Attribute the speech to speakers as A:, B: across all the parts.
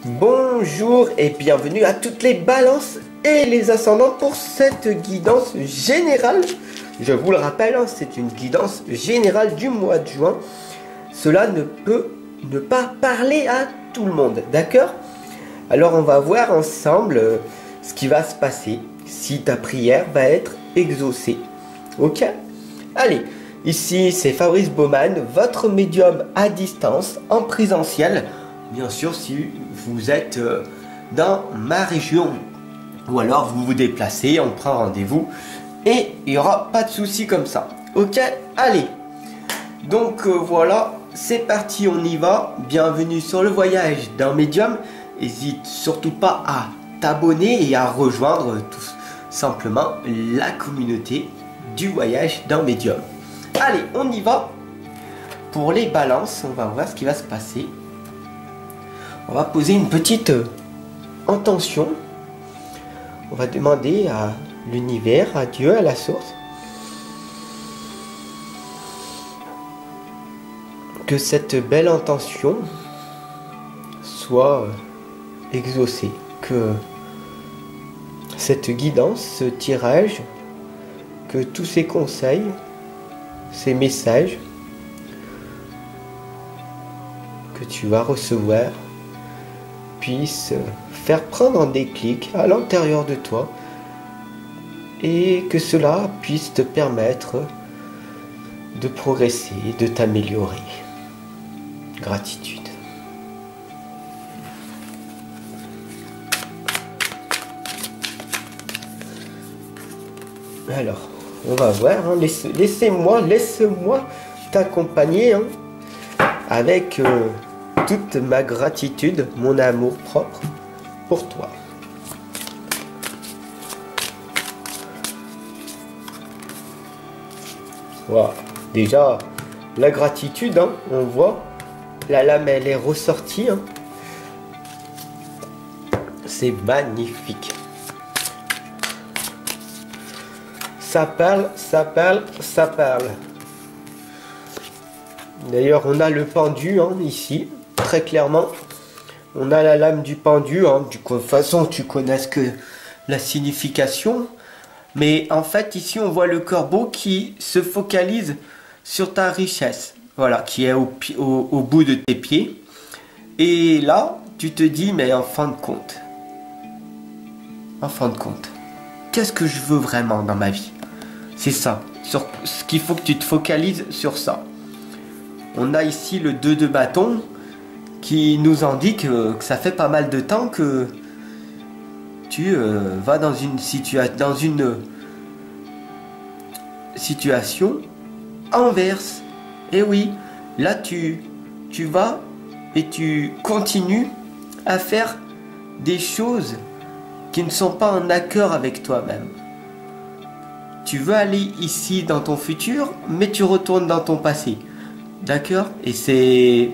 A: Bonjour et bienvenue à toutes les balances et les ascendants pour cette guidance générale. Je vous le rappelle, c'est une guidance générale du mois de juin. Cela ne peut ne pas parler à tout le monde, d'accord? Alors on va voir ensemble ce qui va se passer, si ta prière va être exaucée. Ok? Allez, ici c'est Fabrice Baumann, votre médium à distance, en présentiel. Bien sûr, si vous êtes dans ma région, ou alors vous vous déplacez, on prend rendez-vous, et il n'y aura pas de souci comme ça. Ok, allez. Donc voilà, c'est parti, on y va. Bienvenue sur le voyage d'un médium. N'hésite surtout pas à t'abonner et à rejoindre tout simplement la communauté du voyage d'un médium. Allez, on y va. Pour les balances, on va voir ce qui va se passer. On va poser une petite intention. On va demander à l'univers, à Dieu, à la source, que cette belle intention soit exaucée, que cette guidance, ce tirage, que tous ces conseils, ces messages que tu vas recevoir puisse faire prendre un déclic à l'intérieur de toi et que cela puisse te permettre de progresser, de t'améliorer. Gratitude. Alors, on va voir, hein. Laisse-moi t'accompagner, hein, avec toute ma gratitude, mon amour propre pour toi. Voilà. Déjà, la gratitude, hein, on voit, la lame elle est ressortie. Hein. C'est magnifique. Ça parle, ça parle, ça parle. D'ailleurs, on a le pendu, hein, ici. Très clairement, on a la lame du pendu, hein. De toute façon tu connais ce que la signification, mais en fait ici on voit le corbeau qui se focalise sur ta richesse, voilà, qui est au bout de tes pieds, et là tu te dis, mais en fin de compte, qu'est-ce que je veux vraiment dans ma vie? C'est ça, sur ce qu'il faut que tu te focalises sur ça. On a ici le 2 de bâton qui nous indique que ça fait pas mal de temps que tu vas dans une situation inverse. Et oui, là tu vas et tu continues à faire des choses qui ne sont pas en accord avec toi-même. Tu veux aller ici dans ton futur, mais tu retournes dans ton passé. D'accord? Et c'est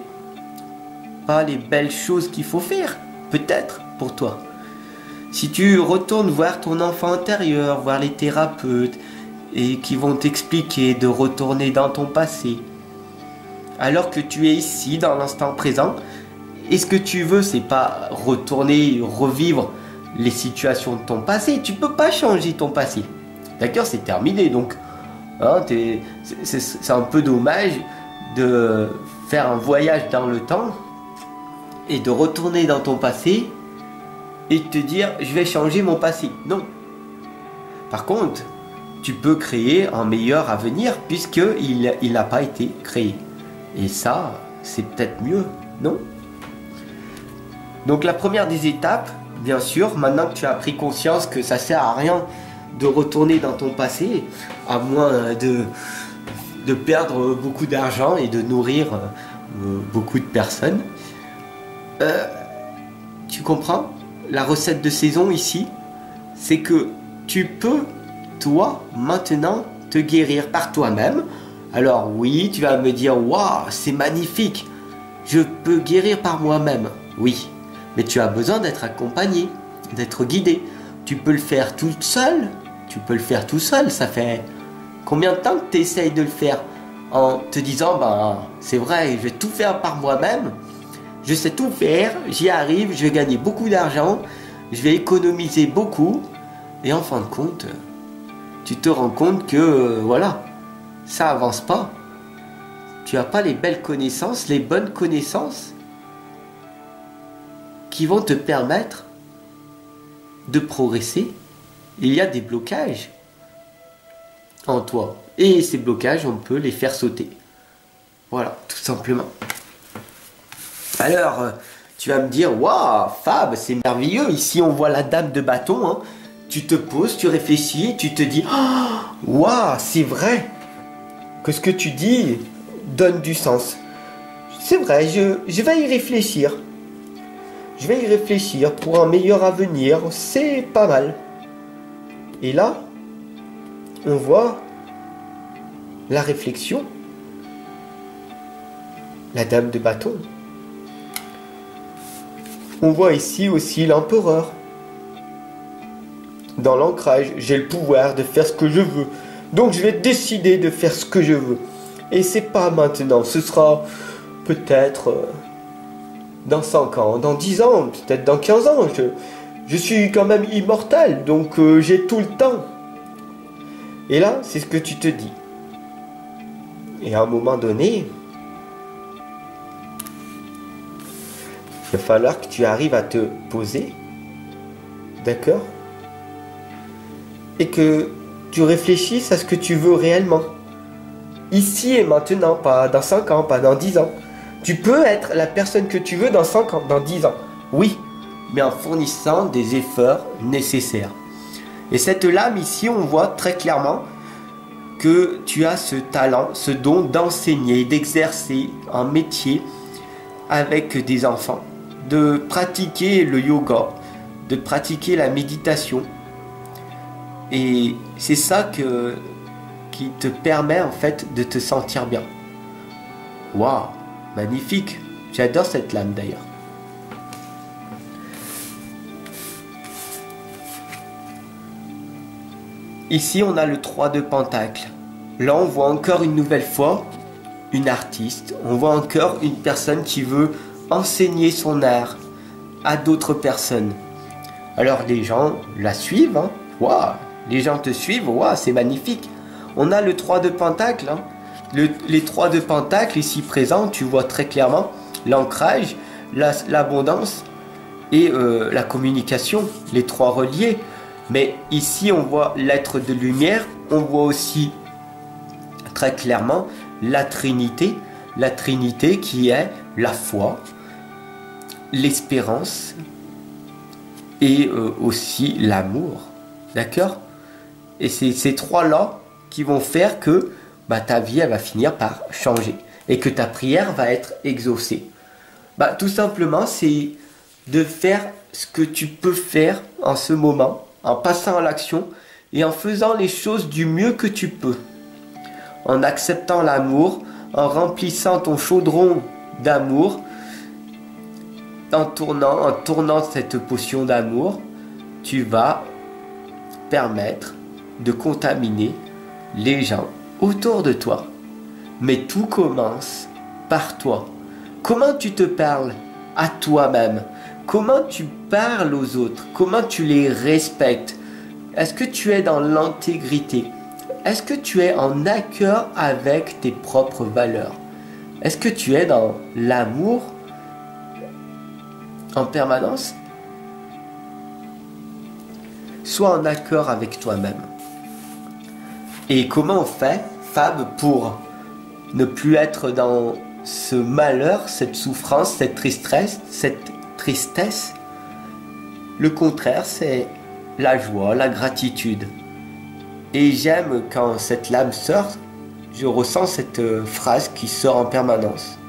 A: pas les belles choses qu'il faut faire, peut-être, pour toi. Si tu retournes voir ton enfant intérieur, voir les thérapeutes, et qui vont t'expliquer de retourner dans ton passé, alors que tu es ici, dans l'instant présent, et ce que tu veux, c'est pas retourner, revivre les situations de ton passé. Tu peux pas changer ton passé. D'accord? C'est terminé, donc hein, c'est un peu dommage de faire un voyage dans le temps et de retourner dans ton passé et de te dire je vais changer mon passé. Non. Par contre, tu peux créer un meilleur avenir puisqu'il n'a pas été créé. Et ça, c'est peut-être mieux, non? Donc la première des étapes, bien sûr, maintenant que tu as pris conscience que ça sert à rien de retourner dans ton passé, à moins de perdre beaucoup d'argent et de nourrir beaucoup de personnes. Tu comprends? La recette de saison ici, c'est que tu peux, toi, maintenant, te guérir par toi-même. Alors oui, tu vas me dire, waouh, c'est magnifique, je peux guérir par moi-même. Oui, mais tu as besoin d'être accompagné, d'être guidé. Tu peux le faire tout seul, ça fait combien de temps que tu essayes de le faire en te disant, ben, c'est vrai, je vais tout faire par moi-même. je sais tout faire, j'y arrive, je vais gagner beaucoup d'argent, je vais économiser beaucoup. Et en fin de compte, tu te rends compte que voilà, ça avance pas. Tu n'as pas les belles connaissances, les bonnes connaissances qui vont te permettre de progresser. Il y a des blocages en toi. Et ces blocages, on peut les faire sauter. Voilà, tout simplement. Alors, tu vas me dire, waouh, Fab, c'est merveilleux. Ici, on voit la dame de bâton. Hein. Tu te poses, tu réfléchis, tu te dis, waouh, c'est vrai que ce que tu dis donne du sens. C'est vrai, je vais y réfléchir. Je vais y réfléchir pour un meilleur avenir. C'est pas mal. Et là, on voit la réflexion. La dame de bâton. On voit ici aussi l'empereur. Dans l'ancrage, j'ai le pouvoir de faire ce que je veux. Donc je vais décider de faire ce que je veux. Et c'est pas maintenant, ce sera peut-être dans 5 ans, dans 10 ans, peut-être dans 15 ans. Je suis quand même immortel, donc j'ai tout le temps. Et là, c'est ce que tu te dis. Et à un moment donné, il va falloir que tu arrives à te poser, d'accord? Et que tu réfléchisses à ce que tu veux réellement. Ici et maintenant, pas dans 5 ans, pas dans 10 ans. Tu peux être la personne que tu veux dans 5 ans, dans 10 ans. Oui, mais en fournissant des efforts nécessaires. Et cette lame ici, on voit très clairement que tu as ce talent, ce don d'enseigner, d'exercer un métier avec des enfants, de pratiquer le yoga, de pratiquer la méditation. Et c'est ça qui te permet en fait de te sentir bien. Waouh, magnifique. J'adore cette lame d'ailleurs. Ici, on a le 3 de Pentacle. Là, on voit encore une nouvelle fois une artiste. On voit encore une personne qui veut enseigner son art à d'autres personnes. Alors, les gens la suivent. Hein. Waouh, les gens te suivent. Waouh, c'est magnifique. On a le 3 de Pentacle. Hein. Les 3 de Pentacle ici présents, tu vois très clairement l'ancrage, l'abondance et la communication. Les 3 reliés. Mais ici, on voit l'être de lumière, on voit aussi très clairement la Trinité qui est la foi, l'espérance et aussi l'amour. D'accord? Et c'est ces 3-là qui vont faire que ta vie elle va finir par changer et que ta prière va être exaucée. Tout simplement, c'est de faire ce que tu peux faire en ce moment, en passant à l'action et en faisant les choses du mieux que tu peux. En acceptant l'amour, en remplissant ton chaudron d'amour, en tournant cette potion d'amour, tu vas permettre de contaminer les gens autour de toi. Mais tout commence par toi. Comment tu te parles à toi-même? Comment tu parles aux autres? Comment tu les respectes? Est-ce que tu es dans l'intégrité? Est-ce que tu es en accord avec tes propres valeurs? Est-ce que tu es dans l'amour en permanence? Sois en accord avec toi-même. Et comment on fait, Fab, pour ne plus être dans ce malheur, cette souffrance, cette tristesse? Le contraire, c'est la joie, la gratitude. Et j'aime quand cette lame sort, je ressens cette phrase qui sort en permanence.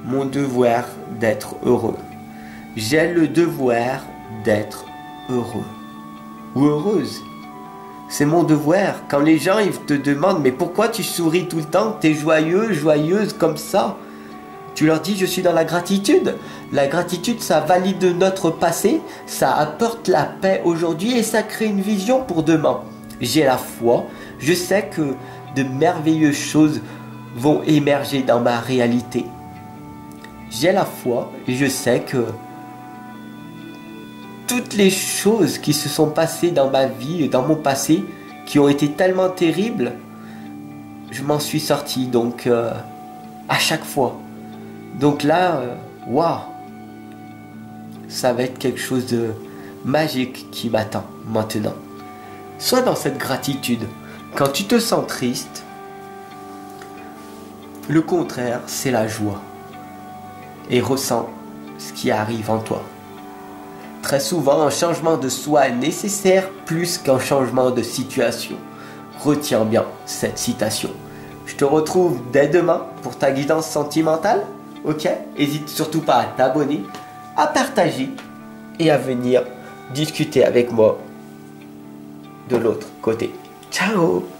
A: Mon devoir d'être heureux. J'ai le devoir d'être heureux ou heureuse. C'est mon devoir. Quand les gens ils te demandent mais pourquoi tu souris tout le temps, t'es joyeux, joyeuse comme ça, tu leur dis je suis dans la gratitude. La gratitude, ça valide notre passé, ça apporte la paix aujourd'hui et ça crée une vision pour demain. J'ai la foi, je sais que de merveilleuses choses vont émerger dans ma réalité. j'ai la foi et je sais que toutes les choses qui se sont passées dans ma vie et dans mon passé, qui ont été tellement terribles, je m'en suis sorti, donc à chaque fois. Donc là, waouh, ça va être quelque chose de magique qui m'attend maintenant. Sois dans cette gratitude. Quand tu te sens triste, le contraire, c'est la joie. Et ressens ce qui arrive en toi. Très souvent, un changement de soi est nécessaire plus qu'un changement de situation. Retiens bien cette citation. Je te retrouve dès demain pour ta guidance sentimentale. Ok? N'hésite surtout pas à t'abonner, à partager et à venir discuter avec moi de l'autre côté. Ciao!